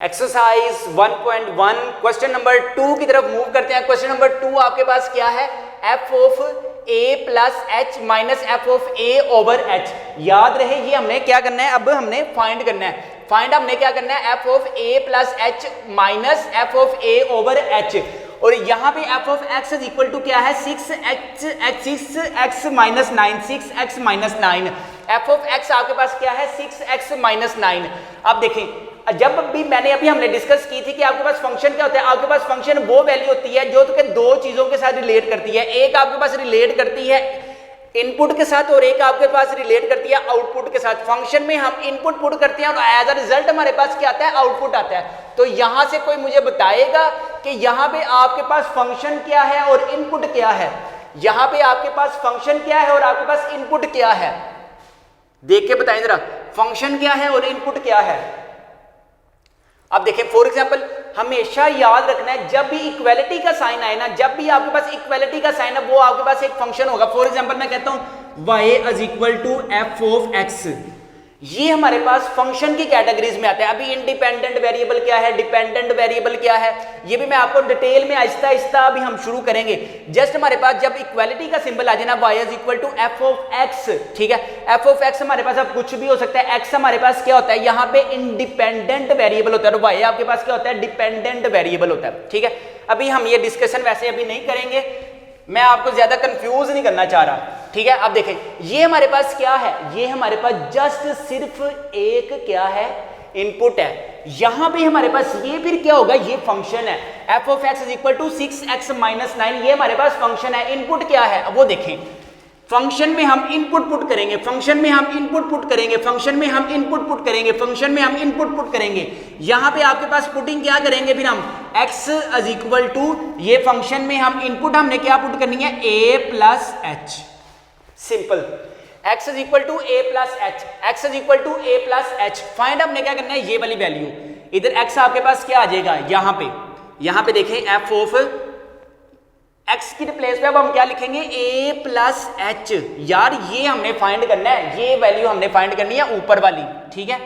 Exercise 1.1 question number 2 की तरफ move करते हैं। क्वेश्चन नंबर 2 आपके पास क्या है? f of a plus h minus f of a over H. याद रहे ये हमने क्या करना है, अब हमने फाइंड करना है। फाइंड हमने क्या करना है? f of a plus h minus f of a over h. और यहाँ पे f of x is equal to क्या है? 6x minus 9, 6x minus 9। f of x आपके पास क्या है? 6x minus 9। अब देखें, जब भी मैंने हमने डिस्कस की थी कि आपके पास फंक्शन क्या होता है। आपके पास फंक्शन वो वैल्यू होती है जो तो दो चीजों के साथ रिलेट करती है। एक आपके पास रिलेट करती है इनपुट के साथ और एक आपके पास रिलेट करती है आउटपुट के साथ। फंक्शन में हम इनपुट पुट करते हैं और एज अ रिजल्ट हमारे पास क्या आता है? आउटपुट आता है। तो यहां से कोई मुझे बताएगा कि यहां पे आपके पास फंक्शन क्या है और इनपुट क्या है। यहां पे आपके पास फंक्शन क्या है और आपके पास इनपुट क्या है, देख के बताएं जरा। फंक्शन क्या है और इनपुट क्या है? अब देखें, फॉर एग्जांपल हमेशा याद रखना है जब भी इक्वालिटी का साइन आए ना, जब भी आपके पास इक्वालिटी का साइन है वो आपके पास एक फंक्शन होगा। फॉर एग्जांपल मैं कहता हूं y is equal to f of x, ये हमारे पास फंक्शन की कैटेगरीज में आता है। अभी इंडिपेंडेंट वेरिएबल क्या है, डिपेंडेंट वेरिएबल क्या है, ये भी मैं आपको डिटेल में आहिस्ता आहिस्ता अभी हम शुरू करेंगे। जस्ट हमारे पास जब इक्वालिटी का सिंबल आ जाए ना, y is equal to f of x, ठीक है। एफ ऑफ x हमारे पास अब कुछ भी हो सकता है। x हमारे पास क्या होता है? यहाँ पे इंडिपेंडेंट वेरिएबल होता है और y आपके पास क्या होता है? डिपेंडेंट वेरिएबल होता है, ठीक है। अभी हम ये डिस्कशन वैसे अभी नहीं करेंगे, मैं आपको ज्यादा कंफ्यूज नहीं करना चाह रहा, ठीक है। अब देखें, ये हमारे पास क्या है? ये हमारे पास जस्ट सिर्फ एक क्या है? इनपुट है। यहां पे हमारे पास ये फिर क्या होगा? ये फंक्शन है। f of x is equal to 6x minus 9, ये हमारे पास फंक्शन है। इनपुट क्या है वो देखें। फंक्शन में हम इनपुट पुट करेंगे, फंक्शन में हम इनपुट पुट करेंगे, फंक्शन में हम इनपुट पुट करेंगे, फंक्शन में हम इनपुट पुट करेंगे। यहां पे आपके पास पुटिंग क्या करेंगे फिर हम? x इज इक्वल टू, ये फंक्शन में हम इनपुट हमने क्या पुट करनी है? a plus h. Simple. x is equal to a plus h, x is equal to a plus h. Find हमने क्या करना है? ये वाली वैल्यू। इधर x आपके पास क्या आ जाएगा? यहां पे देखें f ऑफ x की प्लेस पे अब हम क्या लिखेंगे? a plus H. यार ये हमने फाइंड करना है, ये वैल्यू हमने फाइंड करनी है ऊपर वाली, ठीक है।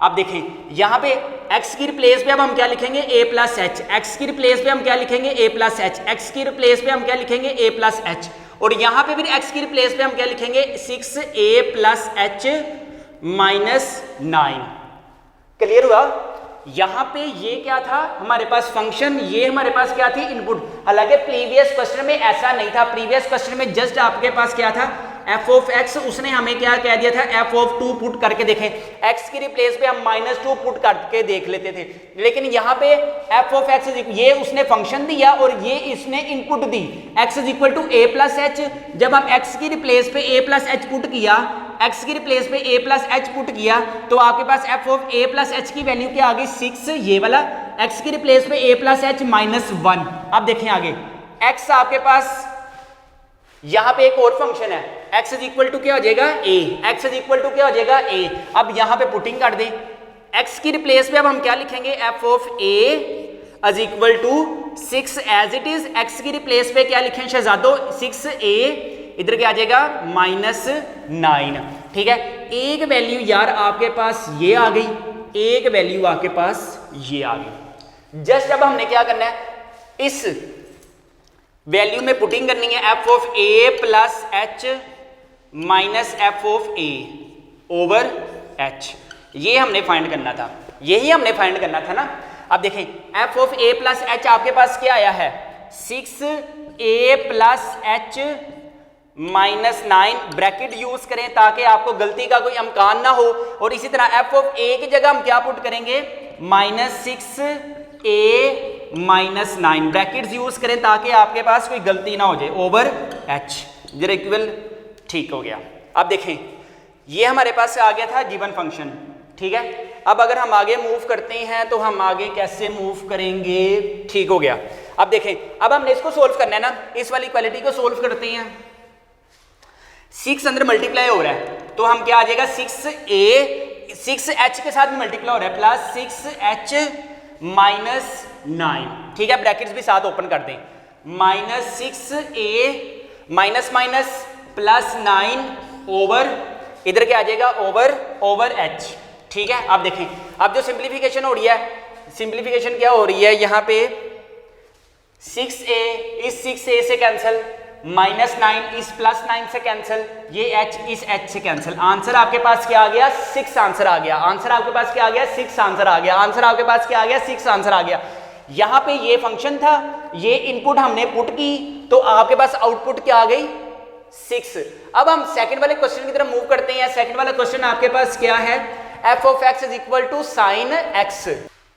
अब देखें यहाँ पे x की प्लेस पे अब हम क्या लिखेंगे? a plus h. x की प्लेस पे हम क्या लिखेंगे? a plus h. x की प्लेस पे हम क्या लिखेंगे? a plus H. और यहाँ पे फिर x की प्लेस पे हम क्या लिखेंगे? 6a plus h minus 9। Clear हुआ? यहां पे ये क्या था हमारे पास? फंक्शन। ये हमारे पास क्या थी? इनपुट। हालांकि प्रीवियस क्वेश्चन में ऐसा नहीं था। प्रीवियस क्वेश्चन में जस्ट आपके पास क्या था? f ऑफ x, उसने हमें क्या कह दिया था? f ऑफ 2 पुट करके देखें। x की रिप्लेस पे हम -2 पुट करके देख लेते थे, लेकिन यहाँ पे f ऑफ x ये उसने फंक्शन दिया और ये इसने इनपुट दी। x is equal to a plus h. जब हम x की रिप्लेस पे a प्लस एच पुट किया, x की रिप्लेस पे a प्लस एच पुट किया, तो आपके पास f of a plus h की वैल्यू क्या आ गई? 6, ये वाला। x की रिप्लेस पे a प्लस एच माइनस 1। अब देखें आगे, x आपके पास यहां पे एक और फंक्शन है। x इज इक्वल टू क्या हो जाएगा? a। x is equal to क्या हो जाएगा? a। अब यहां पे पुटिंग कर दें। x की रिप्लेस पे अब हम क्या लिखेंगे? f of a is equal to 6 as it is. x की रिप्लेस पे क्या लिखें शहजादो? 6a, इधर क्या आ जाएगा? माइनस 9, ठीक है। एक वैल्यू यार आपके पास ये आ गई, एक वैल्यू आपके पास ये आ गई। जस्ट अब हमने क्या करना है? इस वैल्यू में पुटिंग करनी है f of a plus h minus f of a over h। ये हमने फाइंड करना था, यही हमने फाइंड करना था ना। अब देखें, f of a plus H आपके पास क्या आया है? 6a plus h minus 9। Bracket use करें ताकि आपको गलती का कोई इम्कान ना हो। और इसी तरह f ऑफ a की जगह हम क्या पुट करेंगे? -6a minus 9। ब्रैकेट्स यूज करें ताकि आपके पास कोई गलती ना हो जाए, ओवर h। जरा इक्वल, ठीक हो गया। अब देखें, ये हमारे पास आ गया था गिवन फंक्शन, ठीक है। अब अगर हम आगे मूव करते हैं तो हम आगे कैसे मूव करेंगे? ठीक हो गया। अब देखें, अब हमने इसको सोल्व करना है ना, इस वाली इक्वालिटी को सोल्व करते हैं। 6 अंदर मल्टीप्लाई हो रहा है तो हम क्या आ जाएगा? 6h के साथ मल्टीप्लाई हो रहा है, प्लस 6h माइनस 9, ठीक है। ब्रैकेट्स भी साथ ओपन कर दें। -6a minus minus plus 9 over, इधर क्या आ जाएगा? ओवर h, ठीक है। अब देखें, अब जो सिंप्लीफिकेशन हो रही है सिंप्लीफिकेशन क्या हो रही है यहाँ पे 6a इस 6a से कैंसिल, -9 इस +9 से कैंसिल, ये h इस h से कैंसिल। आंसर आपके पास क्या आ गया 6 आंसर आ गया। आंसर आपके पास क्या आ गया 6 आंसर आ गया। आंसर आपके पास क्या आ गया 6 आंसर आ गया। यहाँ पे ये फंक्शन था, ये इनपुट हमने पुट की तो आपके पास आउटपुट क्या आ गई 6। अब हम सेकंड वाले क्वेश्चन की तरफ मूव करते हैं। सेकंड वाला क्वेश्चन आपके पास क्या है f of x is equal to sin x।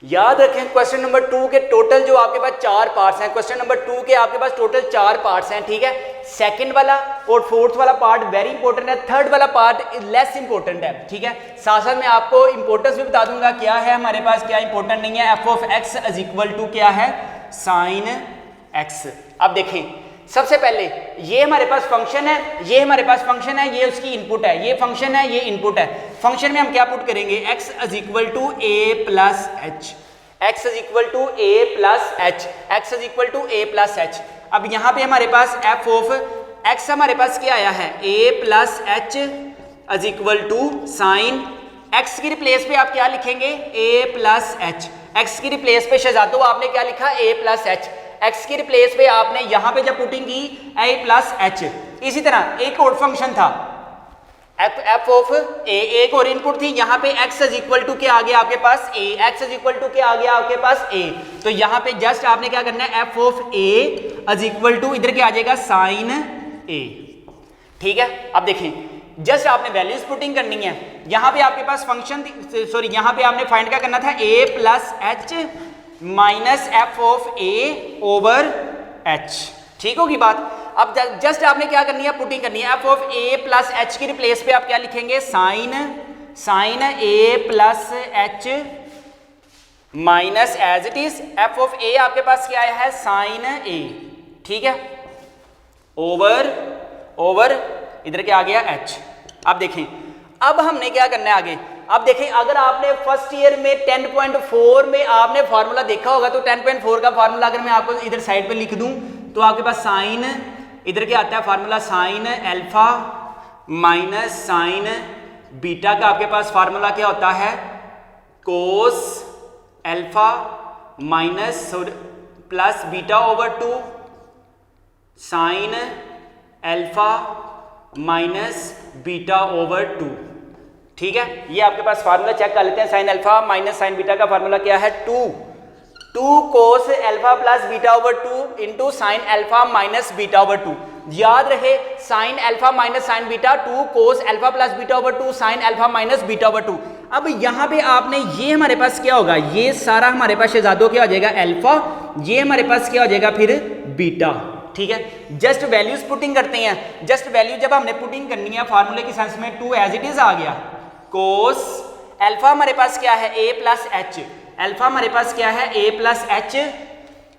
याद रखें क्वेश्चन नंबर 2 के टोटल जो आपके पास 4 पार्ट्स हैं, क्वेश्चन नंबर 2 के आपके पास टोटल 4 पार्ट्स हैं, ठीक है। सेकंड वाला और फोर्थ वाला पार्ट वेरी इंपॉर्टेंट है, थर्ड वाला पार्ट लेस इंपॉर्टेंट है, ठीक है। साथ साथ मैं आपको इंपॉर्टेंस भी बता दूंगा क्या है हमारे पास, क्या इंपॉर्टेंट नहीं है। f of x is equal to क्या है sin x। अब देखें सबसे पहले ये हमारे पास फंक्शन है, ये हमारे पास फंक्शन है, ये उसकी इनपुट है, ये फंक्शन है, ये इनपुट है। फंक्शन में हम क्या पुट करेंगे x is equal to a plus h, x is equal to a plus h, x is equal to a plus h. अब यहाँ पे हमारे पास f ऑफ x हमारे पास क्या आया है a plus h is equal to sine x की रिप्लेस पे आप क्या लिखेंगे a प्लस एच। x की रिप्लेस पे शहजादो आपने क्या लिखा a प्लस एच। x की रिप्लेस पे आपने यहां पे जब पुटिंग की a प्लस एच। इसी तरह एक और फंक्शन था f ऑफ a, एक और इनपुट थी, यहां पे x इज इक्वल टू क्या आ गया आपके पास a, x is equal to क्या आ गया आपके पास a। तो यहां पे जस्ट आपने क्या करना है f of a is equal to इधर क्या आ जाएगा साइन a, ठीक है। अब देखें जस्ट आपने वैल्यूज पुटिंग करनी है। यहां पे आपके पास फंक्शन सॉरी यहां पे आपने फाइंड क्या करना था a plus h minus f of A over H, ठीक होगी बात। अब जस्ट आपने क्या करनी है पुटिंग करनी है। F of a plus h की रिप्लेस पे आप क्या लिखेंगे sine a plus h minus as it is f of a आपके पास क्या है साइन ए, ठीक है, ओवर इधर क्या आ गया एच। अब देखें अब हमने क्या करना है आगे। अब देखें अगर आपने फर्स्ट ईयर में 10.4 में आपने फार्मूला देखा होगा तो 10.4 का फार्मूला अगर मैं आपको इधर साइड पे लिख दूं तो आपके पास साइन इधर क्या आता है formula sine alpha minus sign beta का आपके पास फार्मूला क्या होता है cos alpha minus plus beta over 2 sine alpha minus beta over 2, ठीक है। ये आपके पास फार्मूला चेक कर लेते हैं। Sine alpha minus sign beta का फार्मूला क्या है 2 cos alpha plus beta over 2 into sine alpha minus beta over 2। याद रहे sine alpha minus sign beta 2 cos alpha plus beta over 2 sine alpha minus beta over 2। अब यहाँ पे आपने ये हमारे पास क्या होगा ये सारा हमारे पास शहजादों क्या हो जाएगा अल्फा, ये हमारे पास क्या हो जाएगा फिर बीटा, ठीक है। जस्ट वैल्यूज पुटिंग करते हैं। जस्ट वैल्यू जब हमने पुटिंग करनी है फार्मूले की सेंस में 2 एज इट इज आ गया कोस अल्फा हमारे पास क्या है a प्लस एच, अल्फा हमारे पास क्या है a प्लस एच,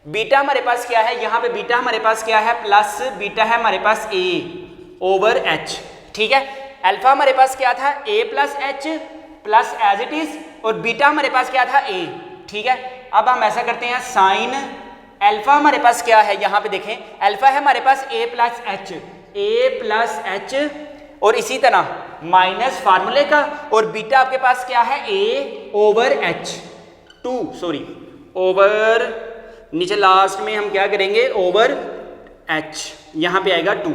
बीटा हमारे पास क्या है यहाँ पे बीटा हमारे पास क्या है प्लस बीटा है हमारे पास a ओवर एच, ठीक है। अल्फा हमारे पास क्या था a plus h plus as it is और बीटा हमारे पास क्या था a, ठीक है। अब हम ऐसा करते हैं साइन अल्फा हमारे पास क्या है यहाँ पे देखें अल्फा है हमारे पास a प्लस एच और इसी तरह माइनस फार्मूले का और बीटा आपके पास क्या है a over H 2 sorry over नीचे लास्ट में हम क्या करेंगे ओवर एच, यहाँ पे आएगा 2,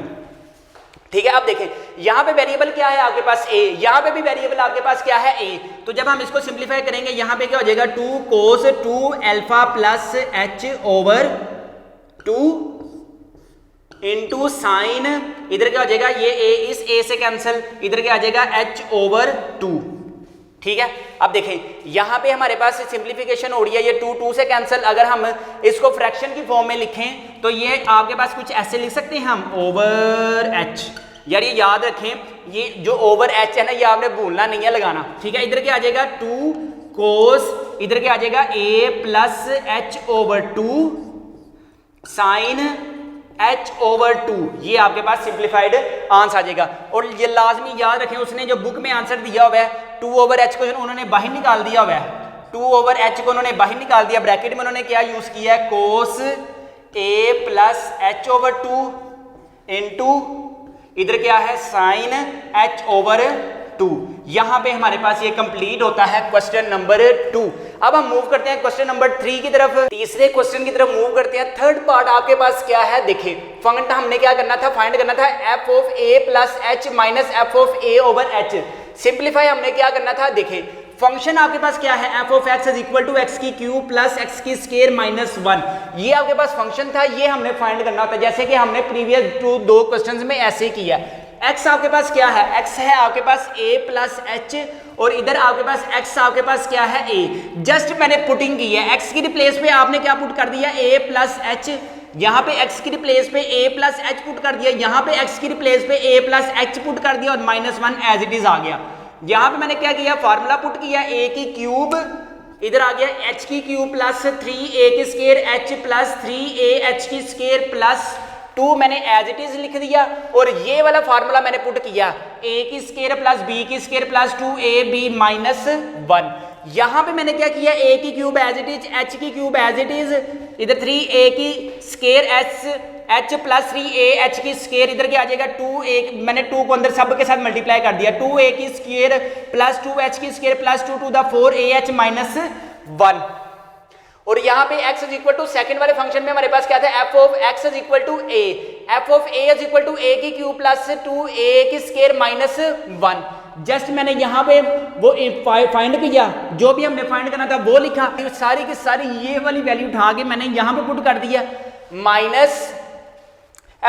ठीक है। अब देखें यहाँ पे वेरिएबल क्या है आपके पास a, यहाँ पे भी वेरिएबल आपके पास क्या है a। तो जब हम इसको सिंप्लीफाई करेंगे यहाँ पे क्या हो जाएगा 2 कोस 2 alpha plus h over 2 into sine इधर क्या हो जाएगा ये a इस a से कैंसिल इधर क्या आ जाएगा h ओवर 2, ठीक है। अब देखें यहाँ पे हमारे पास सिंप्लीफिकेशन हो रही है, ये 2 से कैंसिल। अगर हम इसको फ्रैक्शन की फॉर्म में लिखें तो ये आपके पास कुछ ऐसे लिख सकते हैं हम ओवर h। यार ये याद रखें ये जो ओवर h है ना ये आपने भूलना नहीं है लगाना, ठीक है। इधर क्या आ जाएगा 2 कोस इधर क्या आ जाएगा a plus h over 2 sine h over 2, ये आपके पास सिंप्लीफाइड आंसर आ जाएगा। और ये लाजमी याद रखें उसने जो बुक में आंसर दिया हुआ है 2 ओवर h को उन्होंने बाहर निकाल दिया हुआ है, 2 ओवर h को उन्होंने बाहर निकाल दिया, ब्रैकेट में उन्होंने क्या यूज किया है कोस a plus h over 2 into इधर क्या है साइन h ओवर 2। यहां पे हमारे पास ये कंप्लीट होता है क्वेश्चन नंबर 2। अब हम मूव करते हैं क्वेश्चन नंबर 3 की तरफ, तीसरे क्वेश्चन की तरफ मूव करते हैं। थर्ड पार्ट आपके पास क्या है, देखिए फंक्शन हमने क्या करना था, फाइंड करना था F of a plus h minus f of A over H. Simplify हमने क्या करना था, देखिए फंक्शन आपके पास क्या है, f of x is equal to x की क्यूब प्लस एक्स की स्क्वायर माइनस 1। ये आपके पास फंक्शन था, ये हमने फाइंड करना होता है, जैसे कि हमने प्रीवियस दो क्वेश्चंस में ऐसे किया। एक्स आपके पास क्या है, एक्स है आपके पास a प्लस एच, और इधर आपके पास x आपके पास क्या है a। जस्ट मैंने पुटिंग की है, x की रिप्लेस पे आपने क्या पुट कर दिया, a प्लस एच। यहाँ पे x की रिप्लेस पे a प्लस एच पुट कर दिया, यहाँ पे x की रिप्लेस पे a प्लस एच पुट कर दिया, और -1 एज इट इज आ गया। यहाँ पे मैंने क्या किया, फार्मूला पुट किया, a की क्यूब इधर आ गया h की क्यूब प्लस 3a की स्क्वायर h प्लस 3a h की स्क्वायर प्लस 2 मैंने एज इट इज लिख दिया, और ये वाला फार्मूला मैंने पुट किया, a की स्क्वायर प्लस b की स्क्वायर प्लस 2ab माइनस 1। यहाँ पे मैंने क्या किया, a की cube as it is, h की क्यूब एज इट इज, इधर 3a की स्क्वायर h प्लस 3a h की स्क्वायर, इधर क्या आ जाएगा 2a, मैंने 2 को अंदर सब के साथ मल्टीप्लाई कर दिया, 2a की स्क्वायर प्लस 2h की square plus 2 to the 4ah minus 1। और यहाँ पे x is equal to second वाले फंक्शन में हमारे पास क्या था, f of x is equal to a, f of a is equal to a की क्यूब प्लस 2a की स्क्वायर माइनस 1। जस्ट मैंने यहाँ पे वो फाइंड किया, जो भी हमने फाइंड करना था वो लिखा, सारी की सारी ये वाली वैल्यू उठा के मैंने यहाँ पे पुट कर दिया, माइनस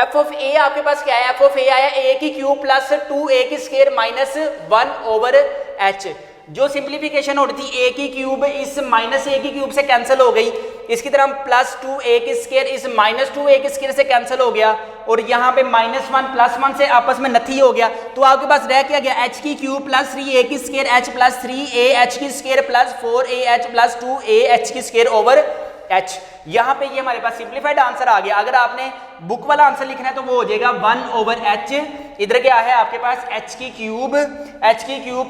f ऑफ a आपके पास क्या है, f ऑफ a आया a की क्यूब प्लस 2a की स्क्वायर माइनस 1 ओवर h। जो सिंप्लीफिकेशन हो रही थी a की क्यूब इस माइनस a की क्यूब से कैंसिल हो गई, इसकी तरह प्लस 2a की स्क्वायर इस माइनस 2a की स्क्वायर से कैंसिल हो गया, और यहाँ पे -1 प्लस 1 से आपस में नथी हो गया, तो आपके पास रह क्या गया, h की क्यूब प्लस 3a की स्क्वायर h प्लस 3a h की square plus 4a h plus 2a h की स्क्वायर ओवर h। यहाँ पे ये हमारे पास सिंप्लीफाइड आंसर आ गया। अगर आपने बुक वाला आंसर लिखना है तो वो हो जाएगा 1 ओवर h। इधर क्या है आपके पास h की क्यूब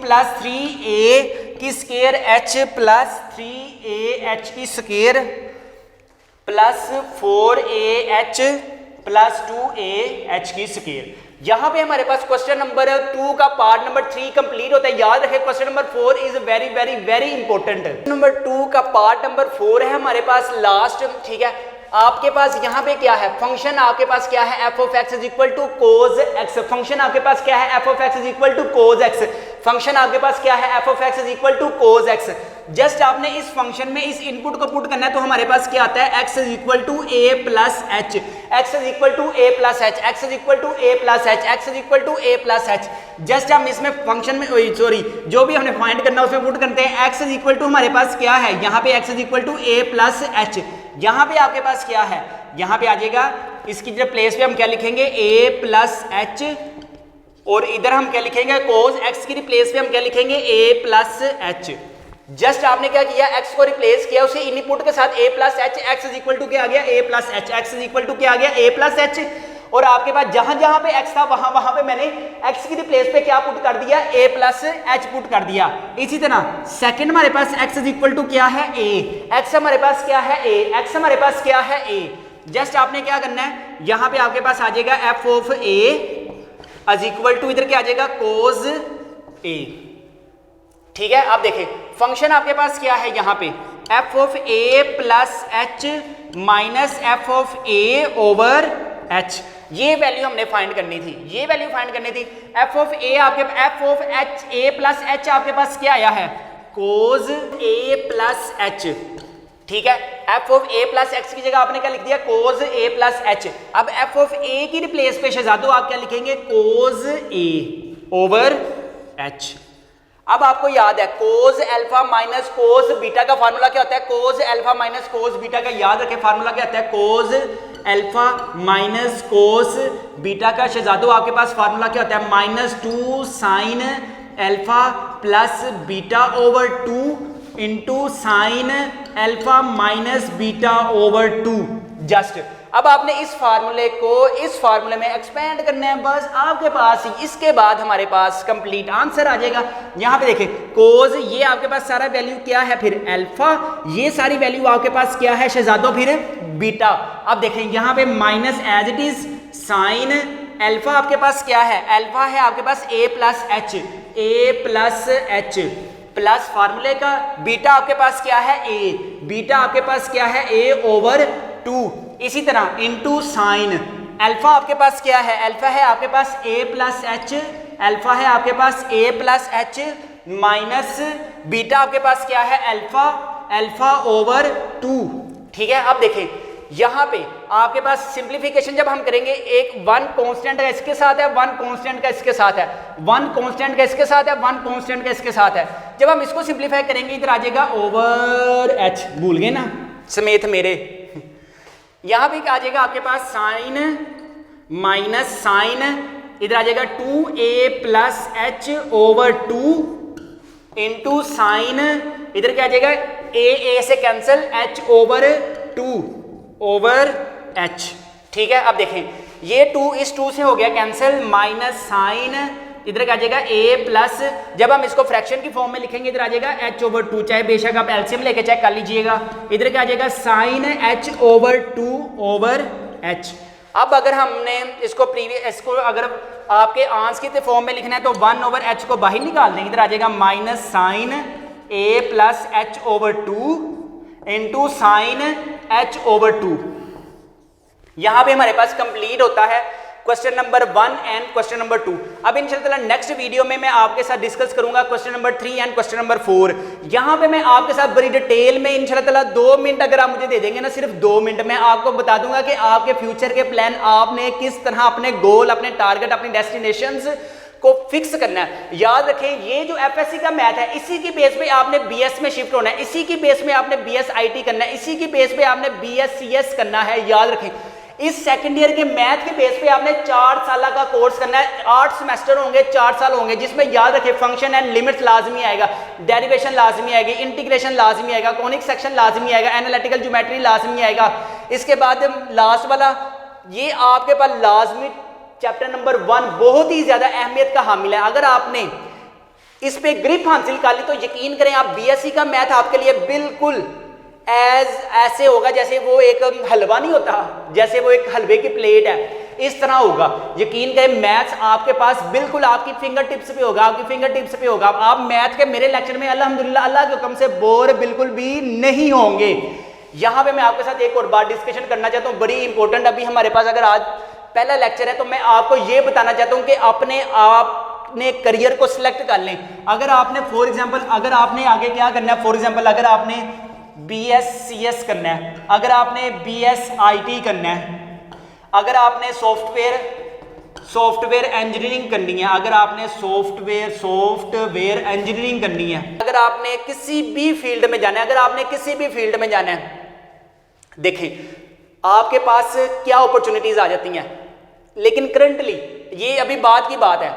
प्लस 3a की स्क्वायर h प्लस 3a h की square plus 4a h plus 2a h की स्क्वायर। यहाँ पे हमारे पास क्वेश्चन नंबर 2 का पार्ट नंबर 3 कंप्लीट होता है। याद रखें question number 4 is very very very important. Number 2 का पार्ट नंबर 4 है हमारे पास लास्ट, ठीक है। आपके पास यहाँ पे क्या है, फंक्शन आपके पास क्या है, f of x is equal to cos x। Function आपके पास क्या है, f of x is equal to cos x। Function आपके पास क्या है, f of x is equal to cos x। Just आपने इस फंक्शन में इस इनपुट को पुट करना है, तो हमारे पास क्या आता है, x is equal to a plus h, x is equal to a plus h, x is equal to a plus h, x is equal to a plus h. Just हम इसमें फंक्शन में सॉरी जो भी हमने find करना है उसमें put करते हैं। x इज इक्वल टू हमारे पास क्या है, यहाँ पे x is equal to a plus h. यहाँ पे आपके पास क्या है, यहाँ पे आ जाएगा, इसकी जो प्लेस पे हम क्या लिखेंगे, a प्लस एच, और इधर हम क्या लिखेंगे, कोस x की रिप्लेस पे हम क्या लिखेंगे, a प्लस एच। जस्ट आपने क्या किया, x को रिप्लेस किया, उसे इनपुट के साथ a plus h, x is equal to क्या आ गया, a plus h, x is equal to क्या आ गया, a प्लस एच। और आपके पास जहां जहां पे x था वहां पे मैंने x की रिप्लेस पे क्या पुट कर दिया, a प्लस एच पुट कर दिया। इसी तरह सेकंड हमारे पास x इज इक्वल टू क्या है, a, x हमारे पास क्या है, a, x हमारे पास क्या है, a। जस्ट आपने क्या करना है, यहां पे आपके पास आ जाएगा f of a is equal to, इधर क्या आ जाएगा, कोज a। ठीक है, आप देखें फंक्शन आपके पास क्या है, यहाँ पे f of a plus h minus f of a over h। ये वैल्यू हमने फाइंड करनी थी, ये वैल्यू फाइंड करनी थी। f ऑफ a आपके f of h a plus h आपके पास क्या आया है, कोज a प्लस h। ठीक है, f of a plus x की जगह आपने क्या लिख दिया, कोज a प्लस h। अब f ऑफ a की रिप्लेस पे शहजादो आप क्या लिखेंगे, कोज a ओवर h। अब आपको याद है कोज अल्फा माइनस कोज बीटा का फार्मूला क्या होता है, कोज अल्फा माइनस कोज बीटा का, याद रखें फार्मूला क्या होता है, कोज अल्फा माइनस कोस बीटा का। शहजादो आपके पास फार्मूला क्या होता है, -2 sine alpha plus beta over 2 into sine alpha minus beta over 2। Just अब आपने इस फार्मूले को इस फार्मूले में एक्सपेंड करना है, बस आपके पास इसके बाद हमारे पास कंप्लीट आंसर आ जाएगा। यहाँ पे देखें कोज, ये आपके पास सारा वैल्यू क्या है, फिर अल्फा, ये सारी वैल्यू आपके पास क्या है शहजादों, फिर बीटा। अब देखें यहाँ पे minus as it is sine alpha आपके पास क्या है, अल्फा है आपके पास a प्लस एच प्लस फार्मूले का, बीटा आपके पास क्या है a, बीटा आपके पास क्या है a/2, इसी तरह इनटू साइन अल्फा आपके पास क्या है, अल्फा है आपके पास a प्लस एच, अल्फा है आपके पास a plus h minus beta आपके पास क्या है अल्फा/2। ठीक है, अब देखें यहां पे आपके पास सिंप्लीफिकेशन जब हम करेंगे, एक वन कांस्टेंट का इसके साथ है, वन कांस्टेंट का इसके साथ है, वन कांस्टेंट का इसके साथ है, वन कांस्टेंट का इसके साथ है। जब हम इसको सिंप्लीफाई करेंगे इधर आ जाएगा ओवर एच, भूल गए ना समेत मेरे, यहां पे क्या आ जाएगा आपके पास साइन माइनस साइन, इधर आ जाएगा 2a plus h/2 into sign, इधर क्या आ जाएगा a से कैंसिल h/2 ओवर h। ठीक है, अब देखें ये 2 इस 2 से हो गया कैंसिल, माइनस साइन, इधर क्या आ जाएगा a प्लस, जब हम इसको फ्रैक्शन की फॉर्म में लिखेंगे इधर आ जाएगा h/2, चाहे बेशक आप एलसीएम लेके चेक कर लीजिएगा, इधर क्या आ जाएगा साइन h/2 ओवर h। अब अगर हमने इसको इसको अगर आपके आंस की फॉर्म में लिखना है तो 1/h को बाहर निकाल देंगे, इधर आ जाएगा minus sine a plus h/2 into sine h/2। यहां पे हमारे पास कंप्लीट होता है question number 1 and question number 2। अब इंशाल्लाह नेक्स्ट वीडियो में मैं आपके साथ डिस्कस करूंगा question number 3 and question number 4। यहां पे मैं आपके साथ बड़ी डिटेल में इंशाल्लाह 2 मिनट अगर आप मुझे दे देंगे ना, सिर्फ 2 मिनट में आपको बता दूंगा कि आपके फ्यूचर के प्लान आपने किस तरह अपने गोल, अपने टारगेट, अपनी डेस्टिनेशंस को फिक्स करना है। याद रखें ये जो एफएससी का मैथ है इसी की बेस पे आपने बीएस में शिफ्ट होना है, इसी की बेस में आपने बीएस आईटी करना है, इसी की बेस पे आपने बीएससीएस करना है। याद रखें इस सेकंड ईयर के मैथ के बेस पे आपने 4 साल का कोर्स करना है, 8 सेमेस्टर होंगे, 4 साल होंगे, जिसमें याद रखें फंक्शन एंड लिमिट्स लाजमी आएगा, डेरिवेशन लाजमी आएगी, इंटीग्रेशन लाजमी आएगा, कॉनिक सेक्शन लाजमी आएगा, एनालिटिकल ज्योमेट्री लाजमी आएगा। इसके बाद लास्ट वाला ये आपके पास लाजमी चैप्टर नंबर 1 बहुत ही ज्यादा अहमियत का हामिल है। अगर आपने इस पे ग्रिप हासिल कर ली तो यकीन करें आप बीएससी का मैथ आपके लिए बिल्कुल ऐसे होगा जैसे वो एक हलवा नहीं होता, जैसे वो एक हलवे की प्लेट है, इस तरह होगा। यकीन करें मैथ्स आपके पास बिल्कुल आपकी फिंगर टिप्स पे होगा, आपकी फिंगर टिप्स पे होगा। आप मैथ के मेरे लेक्चर में अल्हम्दुलिल्लाह अल्लाह के हुक्म से बोर बिल्कुल भी नहीं होंगे। यहां पे मैं आपके साथ एक और बात डिस्कशन करना चाहता हूं, बड़ी इंपॉर्टेंट। अभी हमारे पास अगर आज पहला लेक्चर है तो मैं आपको ये बताना चाहता हूं कि अपने करियर को सिलेक्ट कर लें। अगर आपने फॉर एग्जांपल अगर आपने आगे क्या करना है, फॉर एग्जांपल अगर आपने BScs करना है, अगर आपने BSIT करना है, अगर आपने सॉफ्टवेयर इंजीनियरिंग करनी है, अगर आपने सॉफ्टवेयर इंजीनियरिंग करनी है, अगर आपने किसी भी फील्ड में जाना है, अगर आपने किसी भी फील्ड में जाना है, देखें आपके पास क्या अपॉर्चुनिटीज आ जाती हैं। लेकिन करंटली ये अभी बात की बात है,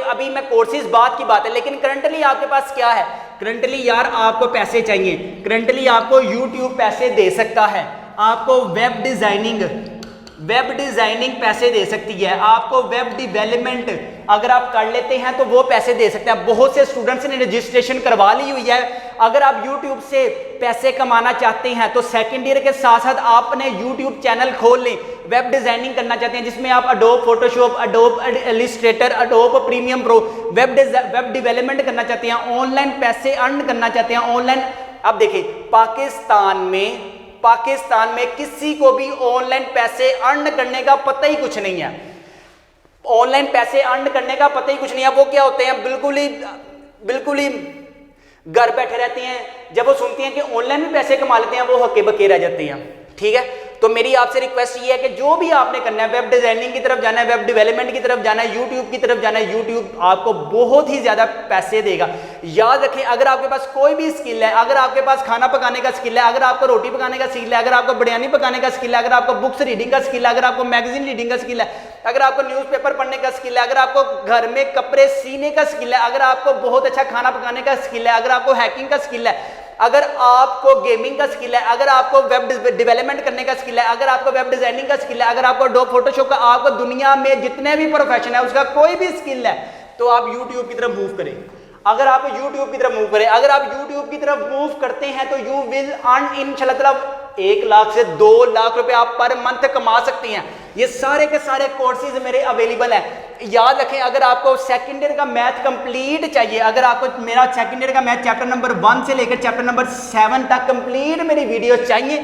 अभी मैं कोर्सेज बात की बात है, लेकिन करंटली आपके पास क्या है, करंटली यार आपको पैसे चाहिए, करंटली आपको YouTube पैसे दे सकता है, आपको वेब डिजाइनिंग पैसे दे सकती है, आपको वेब डेवलपमेंट अगर आप कर लेते हैं तो वो पैसे दे सकते हैं। बहुत से स्टूडेंट्स ने रजिस्ट्रेशन करवा ली हुई है। अगर आप YouTube से पैसे कमाना चाहते हैं तो सेकेंड ईयर के साथ साथ आपने YouTube चैनल खोल लें, वेब डिजाइनिंग करना चाहते हैं जिसमें आप Adobe Photoshop, Adobe Illustrator, Adobe premium pro, web development करना चाहते हैं, ऑनलाइन पैसे अर्न करना चाहते हैं ऑनलाइन। अब देखिए पाकिस्तान में किसी को भी ऑनलाइन पैसे अर्न करने का पता ही कुछ नहीं है, ऑनलाइन पैसे अर्न करने का पता ही कुछ नहीं है। वो क्या होते हैं, बिल्कुल ही घर बैठे रहते हैं। जब वो सुनते हैं कि ऑनलाइन भी पैसे कमा लेते हैं वो हक्के बके रह जाते हैं। ठीक है, तो मेरी आपसे रिक्वेस्ट ये है कि जो भी आपने करना है, वेब डिजाइनिंग की तरफ जाना है, वेब डेवलपमेंट की तरफ जाना है, यूट्यूब की तरफ जाना है, यूट्यूब आपको बहुत ही ज्यादा पैसे देगा। याद रखें अगर आपके पास कोई भी स्किल है, अगर आपके पास खाना पकाने का स्किल है, अगर आपको रोटी पकाने का स्किल है, अगर आपको बिरयानी पकाने का स्किल है, अगर आपको बुक्स रीडिंग का स्किल है, अगर आपको मैगजीन रीडिंग का स्किल है, अगर आपको न्यूज़पेपर पढ़ने का स्किल है, अगर आपको घर में कपड़े सीने का स्किल है, अगर आपको बहुत अच्छा खाना पकाने का स्किल है, अगर आपको हैकिंग का स्किल है, अगर आपको गेमिंग का स्किल है, अगर आपको वेब डेवलपमेंट करने का स्किल है, अगर आपको वेब डिजाइनिंग का स्किल है, अगर आपको अडोब फोटोशॉप का, आपको दुनिया में जितने भी प्रोफेशन है उसका कोई भी स्किल है तो आप YouTube की तरफ मूव करें। अगर आप YouTube की तरफ मूव करें, अगर आप YouTube की तरफ मूव करते हैं तो यू विल अर्न इंशाल्लाह 1 लाख से 2 लाख रुपए आप पर मंथ कमा सकते हैं। ये सारे के सारे कोर्सेज मेरे अवेलेबल हैं। याद रखें, अगर आपको सेकंड ईयर का मैथ कंप्लीट चाहिए, अगर आपको मेरा सेकंड ईयर का मैथ चैप्टर नंबर 1 से लेकर चैप्टर नंबर 7 तक कंप्लीट मेरी वीडियो चाहिए,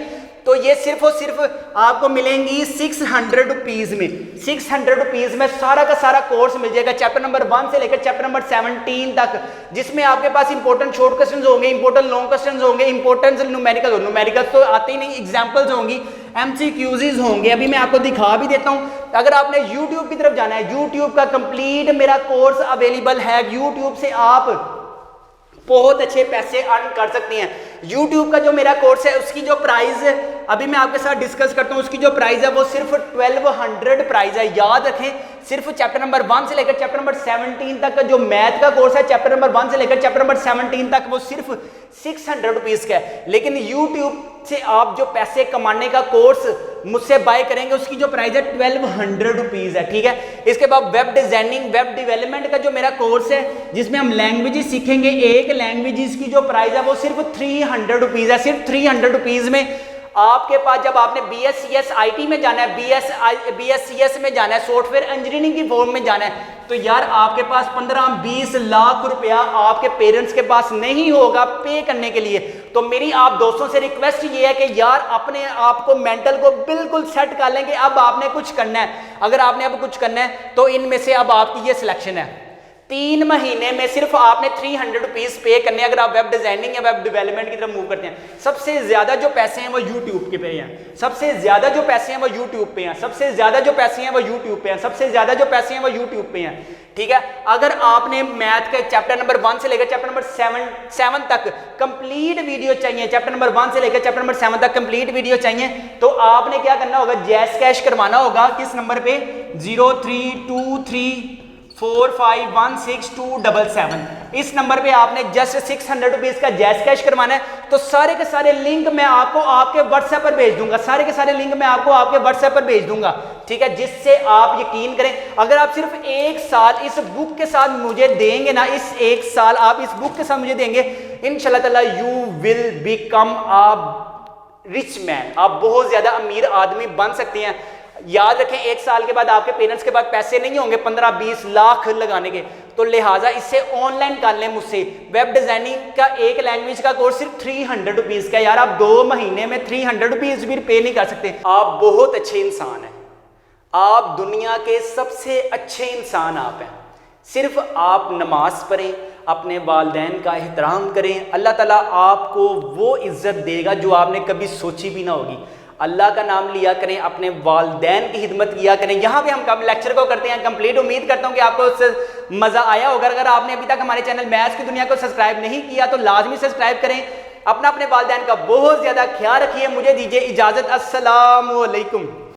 तो ये सिर्फ और सिर्फ आपको मिलेंगी 600 रुपीज़ में। 600 रुपीज़ में सारा का सारा कोर्स मिल जाएगा, चैप्टर नंबर 1 से लेकर चैप्टर नंबर 17 तक, जिसमें आपके पास इंपॉर्टेंट शॉर्ट क्वेश्चंस होंगे, इंपॉर्टेंट लॉन्ग क्वेश्चंस होंगे, इंपॉर्टेंट न्यूमेरिकल्स तो आते ही नहीं, एग्जाम्पल्स होंगी, MCQs होंगे। अभी मैं आपको दिखा भी देता हूं। अगर आपने YouTube की तरफ जाना है, YouTube का कंप्लीट मेरा कोर्स अवेलेबल है। YouTube से आप बहुत अच्छे पैसे अर्न कर सकती हैं। YouTube का जो मेरा कोर्स है उसकी जो प्राइस है अभी मैं आपके साथ डिस्कस करता हूं, उसकी जो प्राइस है वो सिर्फ 1200 प्राइस है। याद रखें, सिर्फ चैप्टर नंबर 1 से लेकर चैप्टर नंबर 17 तक का जो मैथ का कोर्स है, चैप्टर नंबर 1 से लेकर चैप्टर नंबर 17 तक, वो सिर्फ 600 रुपीज़ का है। लेकिन YouTube से आप जो पैसे कमाने का कोर्स मुझसे बाय करेंगे उसकी जो प्राइस है 1200 रुपीज़ है। ठीक है, इसके बाद वेब डिजाइनिंग, वेब डेवलपमेंट का जो मेरा कोर्स है जिसमें हम लैंग्वेजेस सीखेंगे, एक लैंग्वेजेस की जो प्राइस है वो सिर्फ 300 रुपीज़ है। सिर्फ 300 रुपीज़ में आपके पास, जब आपने BScs IT में जाना है, BScs में जाना है, सॉफ्टवेयर इंजीनियरिंग की फॉर्म में जाना है, तो यार आपके पास 15-20 लाख रुपया आपके पेरेंट्स के पास नहीं होगा पे करने के लिए। तो मेरी आप दोस्तों से रिक्वेस्ट ये है कि यार अपने आप को, मेंटल को बिल्कुल सेट कर लें कि अब आपने कुछ करना है। अगर आपने अब कुछ करना है तो इनमें से अब आपकी ये सिलेक्शन है। 3 महीने में सिर्फ आपने 300 रुपीज़ पे करने, अगर आप वेब डिजाइनिंग या वेब डेवलपमेंट की तरफ मूव करते हैं। सबसे ज्यादा जो पैसे हैं वो यूट्यूब के पे हैं, सबसे ज्यादा जो पैसे हैं वो यूट्यूब पे हैं, सबसे ज्यादा जो पैसे हैं वो यूट्यूब पे हैं, सबसे ज्यादा जो पैसे हैं वो यूट्यूब पे हैं। ठीक है, अगर आपने मैथ के चैप्टर नंबर 1 से लेकर चैप्टर नंबर 7 तक कंप्लीट वीडियो चाहिए, चैप्टर नंबर 1 से लेकर चैप्टर नंबर 7 तक कंप्लीट वीडियो चाहिए, तो आपने क्या करना होगा, जैस कैश करवाना होगा। किस नंबर पे? 0323451677। इस नंबर पे आपने जस्ट 600 रुपीज का जैस कैश करवाना है। तो सारे के सारे लिंक मैं आपको आपके व्हाट्सएप पर भेज दूंगा, सारे के सारे लिंक मैं आपको आपके व्हाट्सएप पर भेज दूंगा। ठीक है, जिससे आप यकीन करें, अगर आप सिर्फ 1 साल इस बुक के साथ मुझे देंगे ना, इस 1 साल आप इस बुक के साथ मुझे देंगे, इंशाल्लाह ताला you will become a rich man. आप बहुत ज्यादा अमीर आदमी बन सकते हैं। याद रखें, 1 साल के बाद आपके पेरेंट्स के पास पैसे नहीं होंगे 15-20 लाख लगाने के, तो लिहाजा इससे ऑनलाइन कर लें मुझसे। वेब डिजाइनिंग का एक लैंग्वेज का कोर्स सिर्फ 300 रुपीज़ का। यार आप 2 महीने में 300 रुपीज़ भी पे नहीं कर सकते। आप बहुत अच्छे इंसान हैं, आप दुनिया के सबसे अच्छे इंसान आप हैं। सिर्फ आप नमाज पढ़ें, अपने वालिदैन का एहतराम करें, अल्लाह ताला आपको वो इज्जत देगा जो आपने कभी सोची भी ना होगी। अल्लाह का नाम लिया करें, अपने वालिदैन की खिदमत किया करें। यहाँ पे हम कब लेक्चर को करते हैं कंप्लीट। उम्मीद करता हूँ कि आपको उससे मज़ा आया होगा। अगर आपने अभी तक हमारे चैनल मैथ्स की दुनिया को सब्सक्राइब नहीं किया तो लाजमी सब्सक्राइब करें। अपने वालिदैन का बहुत ज़्यादा ख्याल रखिए। मुझे दीजिए इजाज़त। अस्सलाम वालेकुम।